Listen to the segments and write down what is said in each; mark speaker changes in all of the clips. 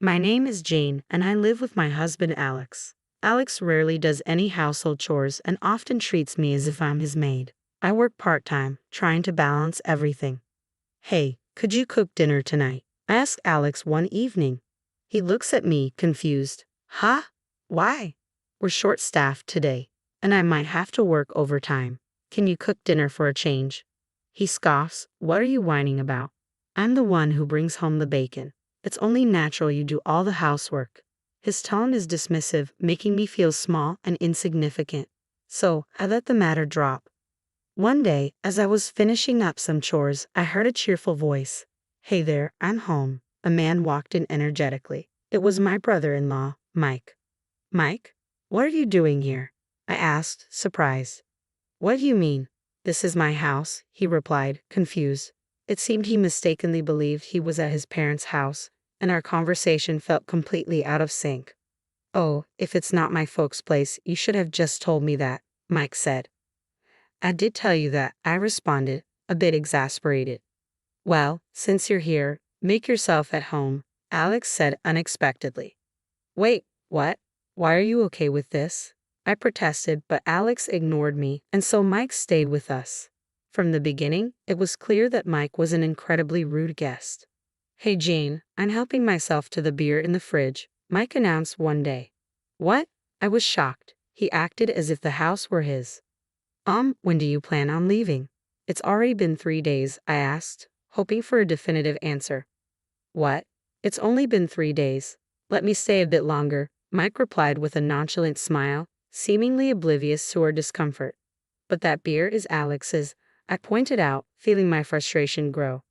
Speaker 1: My name is Jane, and I live with my husband Alex. Alex rarely does any household chores and often treats me as if I'm his maid. I work part-time, trying to balance everything. Hey, could you cook dinner tonight? I asked Alex one evening. He looks at me, confused. Huh? Why? We're short-staffed today, and I might have to work overtime. Can you cook dinner for a change? He scoffs. What are you whining about? I'm the one who brings home the bacon. It's only natural you do all the housework. His tone is dismissive, making me feel small and insignificant. So, I let the matter drop. One day, as I was finishing up some chores, I heard a cheerful voice. Hey there, I'm home. A man walked in energetically. It was my brother-in-law, Mike. Mike? What are you doing here? I asked, surprised. What do you mean? This is my house, he replied, confused. It seemed he mistakenly believed he was at his parents' house, and our conversation felt completely out of sync. Oh, if it's not my folks' place, you should have just told me that, Mike said. I did tell you that, I responded, a bit exasperated. Well, since you're here, make yourself at home, Alex said unexpectedly. Wait, what? Why are you okay with this? I protested, but Alex ignored me, and so Mike stayed with us. From the beginning, it was clear that Mike was an incredibly rude guest. Hey Jane, I'm helping myself to the beer in the fridge, Mike announced one day. What? I was shocked. He acted as if the house were his. When do you plan on leaving? It's already been 3 days, I asked, hoping for a definitive answer. What? It's only been 3 days. Let me stay a bit longer, Mike replied with a nonchalant smile, seemingly oblivious to our discomfort. But that beer is Alex's, I pointed out, feeling my frustration grow.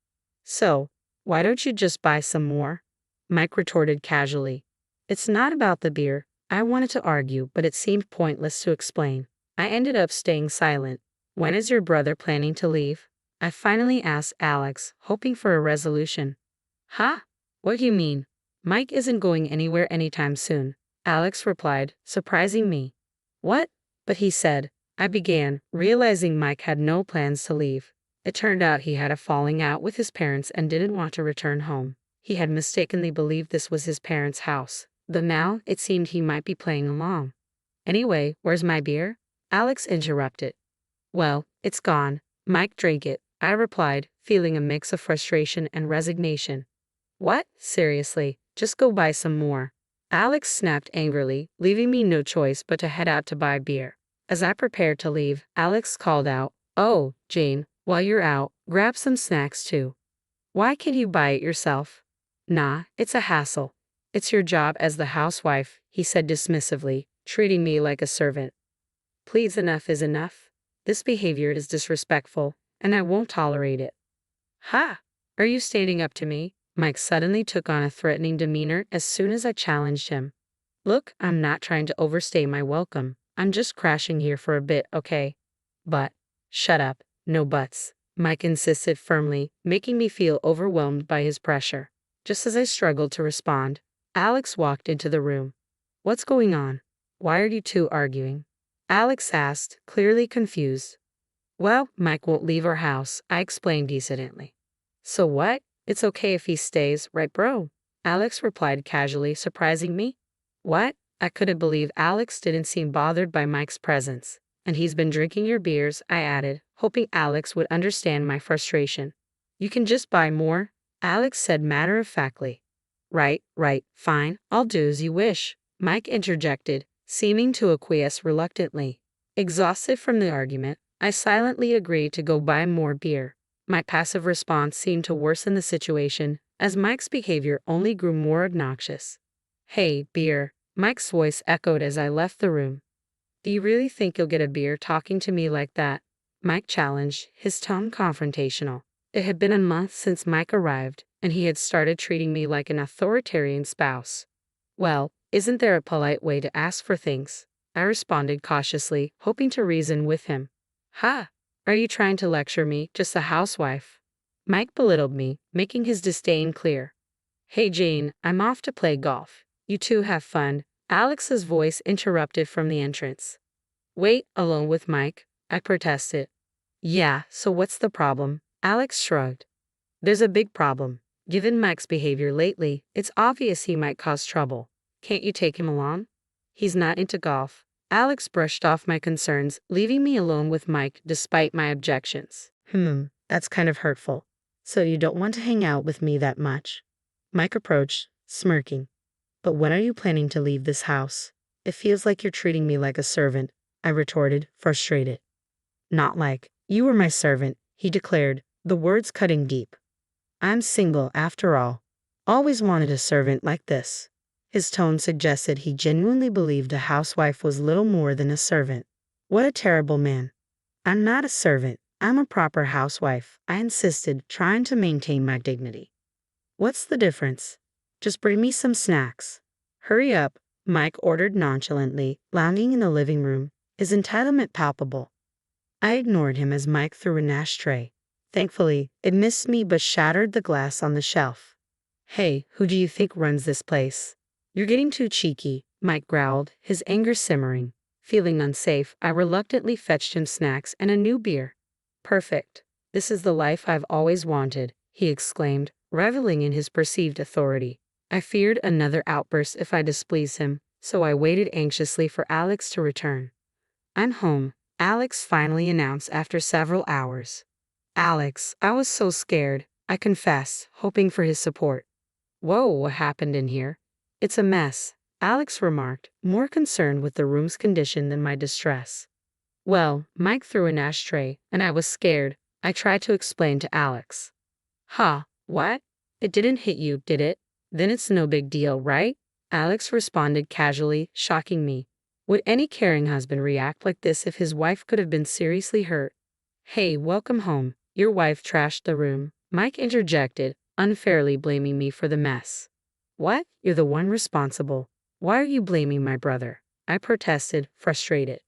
Speaker 1: So, why don't you just buy some more? Mike retorted casually. It's not about the beer. I wanted to argue, but it seemed pointless to explain. I ended up staying silent. When is your brother planning to leave? I finally asked Alex, hoping for a resolution. Huh? What do you mean? Mike isn't going anywhere anytime soon, Alex replied, surprising me. What? But he said, I began, realizing Mike had no plans to leave. It turned out he had a falling out with his parents and didn't want to return home. He had mistakenly believed this was his parents' house, but now it seemed he might be playing along. Anyway, where's my beer? Alex interrupted. Well, it's gone. Mike drank it, I replied, feeling a mix of frustration and resignation. What? Seriously, just go buy some more. Alex snapped angrily, leaving me no choice but to head out to buy beer. As I prepared to leave, Alex called out, Oh, Jane, while you're out, grab some snacks too. Why can't you buy it yourself? Nah, it's a hassle. It's your job as the housewife, he said dismissively, treating me like a servant. Please, enough is enough. This behavior is disrespectful, and I won't tolerate it. Ha! Are you standing up to me? Mike suddenly took on a threatening demeanor as soon as I challenged him. Look, I'm not trying to overstay my welcome. I'm just crashing here for a bit, okay? But, shut up, no buts, Mike insisted firmly, making me feel overwhelmed by his pressure. Just as I struggled to respond, Alex walked into the room. What's going on? Why are you two arguing? Alex asked, clearly confused. Well, Mike won't leave our house, I explained decently. So what? It's okay if he stays, right bro? Alex replied casually, surprising me. What? I couldn't believe Alex didn't seem bothered by Mike's presence. And he's been drinking your beers, I added, hoping Alex would understand my frustration. You can just buy more, Alex said matter-of-factly. Right, fine, I'll do as you wish, Mike interjected, seeming to acquiesce reluctantly. Exhausted from the argument, I silently agreed to go buy more beer. My passive response seemed to worsen the situation, as Mike's behavior only grew more obnoxious. Hey, beer, Mike's voice echoed as I left the room. Do you really think you'll get a beer talking to me like that? Mike challenged, his tone confrontational. It had been a month since Mike arrived, and he had started treating me like an authoritarian spouse. Well, isn't there a polite way to ask for things? I responded cautiously, hoping to reason with him. Ha! Are you trying to lecture me, just a housewife? Mike belittled me, making his disdain clear. Hey Jane, I'm off to play golf. You two have fun, Alex's voice interrupted from the entrance. Wait, alone with Mike? I protested. Yeah, so what's the problem? Alex shrugged. There's a big problem. Given Mike's behavior lately, it's obvious he might cause trouble. Can't you take him along? He's not into golf. Alex brushed off my concerns, leaving me alone with Mike despite my objections. That's kind of hurtful. So you don't want to hang out with me that much? Mike approached, smirking. But when are you planning to leave this house? It feels like you're treating me like a servant, I retorted, frustrated. Not like. You were my servant, he declared, the words cutting deep. I'm single after all. Always wanted a servant like this. His tone suggested he genuinely believed a housewife was little more than a servant. What a terrible man. I'm not a servant. I'm a proper housewife, I insisted, trying to maintain my dignity. What's the difference? Just bring me some snacks. Hurry up, Mike ordered nonchalantly, lounging in the living room, his entitlement palpable. I ignored him as Mike threw an ashtray. Thankfully, it missed me but shattered the glass on the shelf. Hey, who do you think runs this place? You're getting too cheeky, Mike growled, his anger simmering. Feeling unsafe, I reluctantly fetched him snacks and a new beer. Perfect. This is the life I've always wanted, he exclaimed, reveling in his perceived authority. I feared another outburst if I displeased him, so I waited anxiously for Alex to return. I'm home, Alex finally announced after several hours. Alex, I was so scared, I confessed, hoping for his support. Whoa, what happened in here? It's a mess, Alex remarked, more concerned with the room's condition than my distress. Well, Mike threw an ashtray, and I was scared, I tried to explain to Alex. What? It didn't hit you, did it? Then it's no big deal, right? Alex responded casually, shocking me. Would any caring husband react like this if his wife could have been seriously hurt? Hey, welcome home. Your wife trashed the room, Mike interjected, unfairly blaming me for the mess. What? You're the one responsible. Why are you blaming my brother? I protested, frustrated.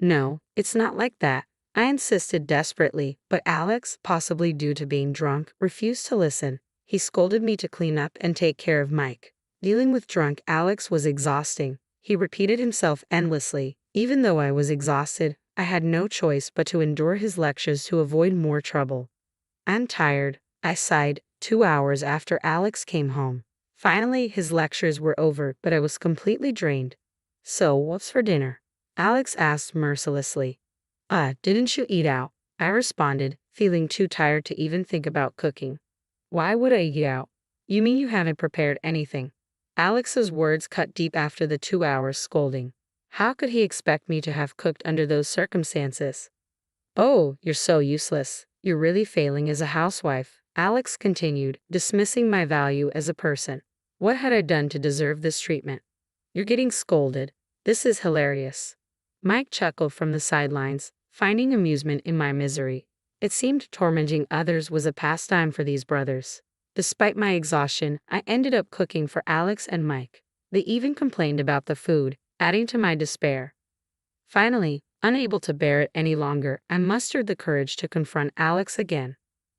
Speaker 1: No, it's not like that, I insisted desperately, but Alex, possibly due to being drunk, refused to listen. He scolded me to clean up and take care of Mike. Dealing with drunk Alex was exhausting. He repeated himself endlessly. Even though I was exhausted, I had no choice but to endure his lectures to avoid more trouble. I'm tired, I sighed, 2 hours after Alex came home. Finally, his lectures were over, but I was completely drained. So, what's for dinner? Alex asked mercilessly. Didn't you eat out? I responded, feeling too tired to even think about cooking. Why would I eat out? You mean you haven't prepared anything? Alex's words cut deep after the 2 hours scolding. How could he expect me to have cooked under those circumstances? Oh, you're so useless. You're really failing as a housewife, Alex continued, dismissing my value as a person. What had I done to deserve this treatment? You're getting scolded. This is hilarious. Mike chuckled from the sidelines, finding amusement in my misery. It seemed tormenting others was a pastime for these brothers. Despite my exhaustion, I ended up cooking for Alex and Mike. They even complained about the food, adding to my despair. Finally, unable to bear it any longer, I mustered the courage to confront Alex again.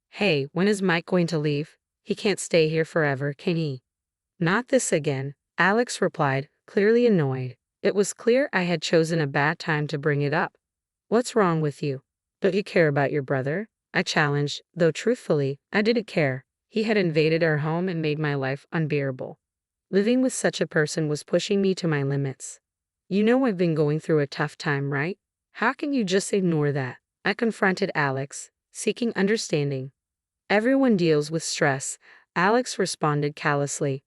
Speaker 1: Hey, when is Mike going to leave? He can't stay here forever, can he? Not this again, Alex replied, clearly annoyed. It was clear I had chosen a bad time to bring it up. What's wrong with you? Don't you care about your brother? I challenged, though truthfully, I didn't care. He had invaded our home and made my life unbearable. Living with such a person was pushing me to my limits. You know I've been going through a tough time, right? How can you just ignore that? I confronted Alex, seeking understanding. Everyone deals with stress, Alex responded callously.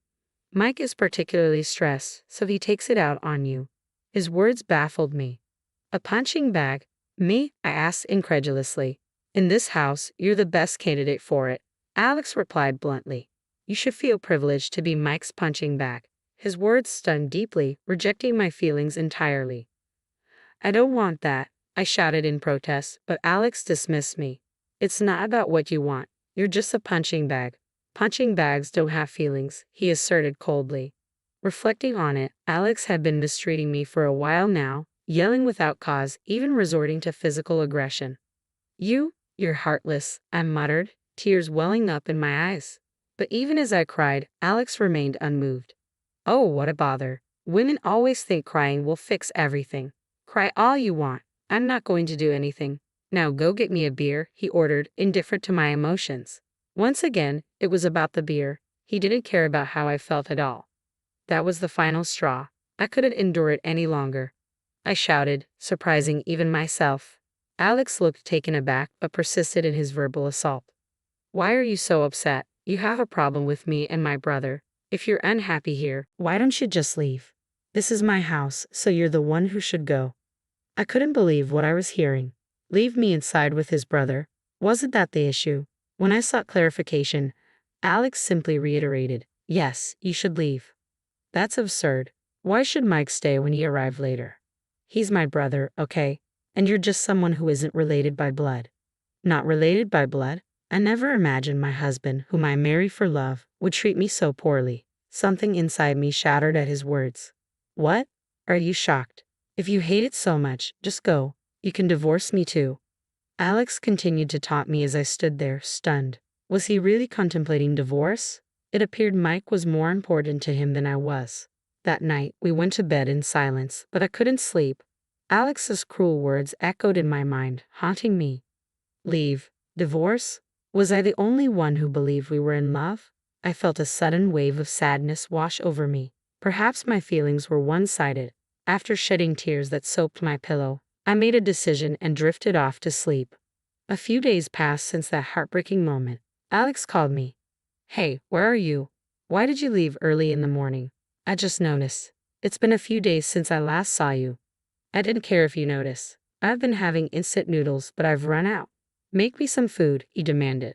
Speaker 1: Mike is particularly stressed, so he takes it out on you. His words baffled me. A punching bag? Me? I asked incredulously. In this house, you're the best candidate for it, Alex replied bluntly. You should feel privileged to be Mike's punching bag. His words stung deeply, rejecting my feelings entirely. I don't want that, I shouted in protest, but Alex dismissed me. It's not about what you want. You're just a punching bag. Punching bags don't have feelings, he asserted coldly. Reflecting on it, Alex had been mistreating me for a while now, yelling without cause, even resorting to physical aggression. You're heartless, I muttered, tears welling up in my eyes. But even as I cried, Alex remained unmoved. Oh, what a bother. Women always think crying will fix everything. Cry all you want. I'm not going to do anything. Now go get me a beer, he ordered, indifferent to my emotions. Once again, it was about the beer. He didn't care about how I felt at all. That was the final straw. I couldn't endure it any longer. I shouted, surprising even myself. Alex looked taken aback but persisted in his verbal assault. Why are you so upset? You have a problem with me and my brother. If you're unhappy here, why don't you just leave? This is my house, so you're the one who should go. I couldn't believe what I was hearing. Leave me inside with his brother. Wasn't that the issue? When I sought clarification, Alex simply reiterated, yes, you should leave. That's absurd. Why should Mike stay when you arrive later? He's my brother, okay? And you're just someone who isn't related by blood. Not related by blood? I never imagined my husband, whom I marry for love, would treat me so poorly. Something inside me shattered at his words. What? Are you shocked? If you hate it so much, just go. You can divorce me too. Alex continued to taunt me as I stood there, stunned. Was he really contemplating divorce? It appeared Mike was more important to him than I was. That night, we went to bed in silence, but I couldn't sleep. Alex's cruel words echoed in my mind, haunting me. Leave. Divorce? Was I the only one who believed we were in love? I felt a sudden wave of sadness wash over me. Perhaps my feelings were one-sided. After shedding tears that soaked my pillow, I made a decision and drifted off to sleep. A few days passed since that heartbreaking moment. Alex called me. Hey, where are you? Why did you leave early in the morning? I just noticed. It's been a few days since I last saw you. I didn't care if you noticed. I've been having instant noodles, but I've run out. Make me some food, he demanded.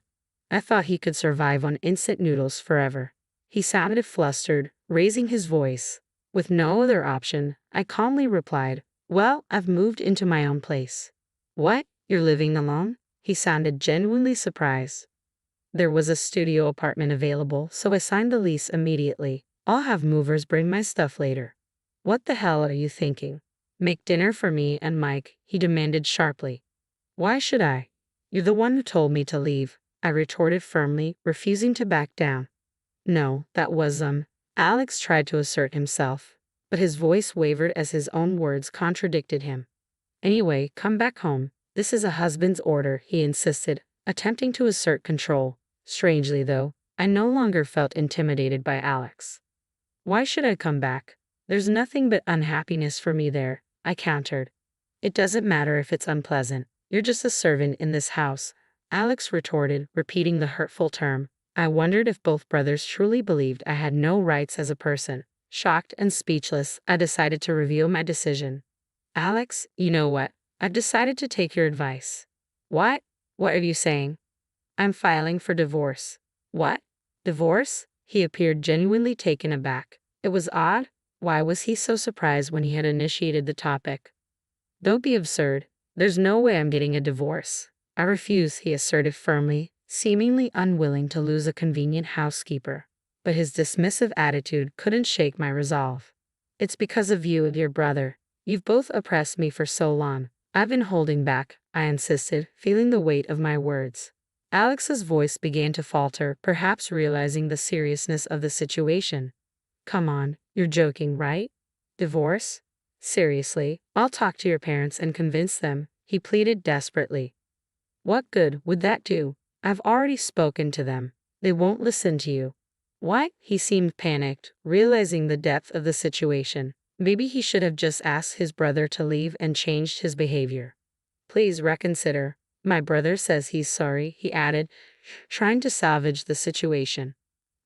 Speaker 1: I thought he could survive on instant noodles forever. He sounded flustered, raising his voice. With no other option, I calmly replied, well, I've moved into my own place. What? You're living alone? He sounded genuinely surprised. There was a studio apartment available, so I signed the lease immediately. I'll have movers bring my stuff later. What the hell are you thinking? Make dinner for me and Mike, he demanded sharply. Why should I? You're the one who told me to leave, I retorted firmly, refusing to back down. No, that was Alex tried to assert himself, but his voice wavered as his own words contradicted him. Anyway, come back home. This is a husband's order, he insisted, attempting to assert control. Strangely, though, I no longer felt intimidated by Alex. Why should I come back? There's nothing but unhappiness for me there, I countered. It doesn't matter if it's unpleasant. You're just a servant in this house, Alex retorted, repeating the hurtful term. I wondered if both brothers truly believed I had no rights as a person. Shocked and speechless, I decided to reveal my decision. Alex, you know what? I've decided to take your advice. What? What are you saying? I'm filing for divorce. What? Divorce? He appeared genuinely taken aback. It was odd. Why was he so surprised when he had initiated the topic? Don't be absurd. There's no way I'm getting a divorce. I refuse, he asserted firmly, seemingly unwilling to lose a convenient housekeeper. But his dismissive attitude couldn't shake my resolve. It's because of you and your brother. You've both oppressed me for so long. I've been holding back, I insisted, feeling the weight of my words. Alex's voice began to falter, perhaps realizing the seriousness of the situation. Come on, you're joking, right? Divorce? Seriously, I'll talk to your parents and convince them, he pleaded desperately. What good would that do? I've already spoken to them. They won't listen to you. What? He seemed panicked, realizing the depth of the situation. Maybe he should have just asked his brother to leave and changed his behavior. Please reconsider. My brother says he's sorry, he added, trying to salvage the situation.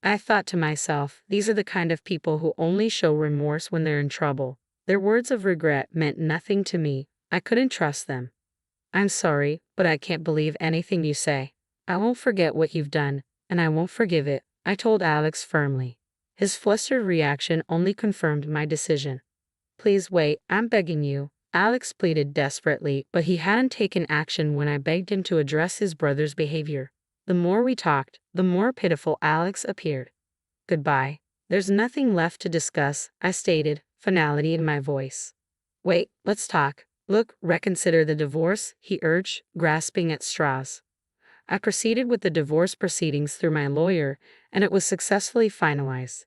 Speaker 1: I thought to myself, these are the kind of people who only show remorse when they're in trouble. Their words of regret meant nothing to me. I couldn't trust them. I'm sorry, but I can't believe anything you say. I won't forget what you've done, and I won't forgive it, I told Alex firmly. His flustered reaction only confirmed my decision. Please wait, I'm begging you, Alex pleaded desperately, but he hadn't taken action when I begged him to address his brother's behavior. The more we talked, the more pitiful Alex appeared. Goodbye. There's nothing left to discuss, I stated, finality in my voice. Wait, let's talk. Look, reconsider the divorce, he urged, grasping at straws. I proceeded with the divorce proceedings through my lawyer, and it was successfully finalized.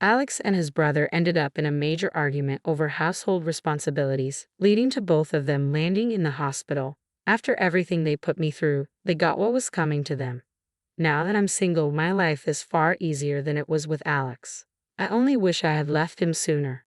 Speaker 1: Alex and his brother ended up in a major argument over household responsibilities, leading to both of them landing in the hospital. After everything they put me through, they got what was coming to them. Now that I'm single, my life is far easier than it was with Alex. I only wish I had left him sooner.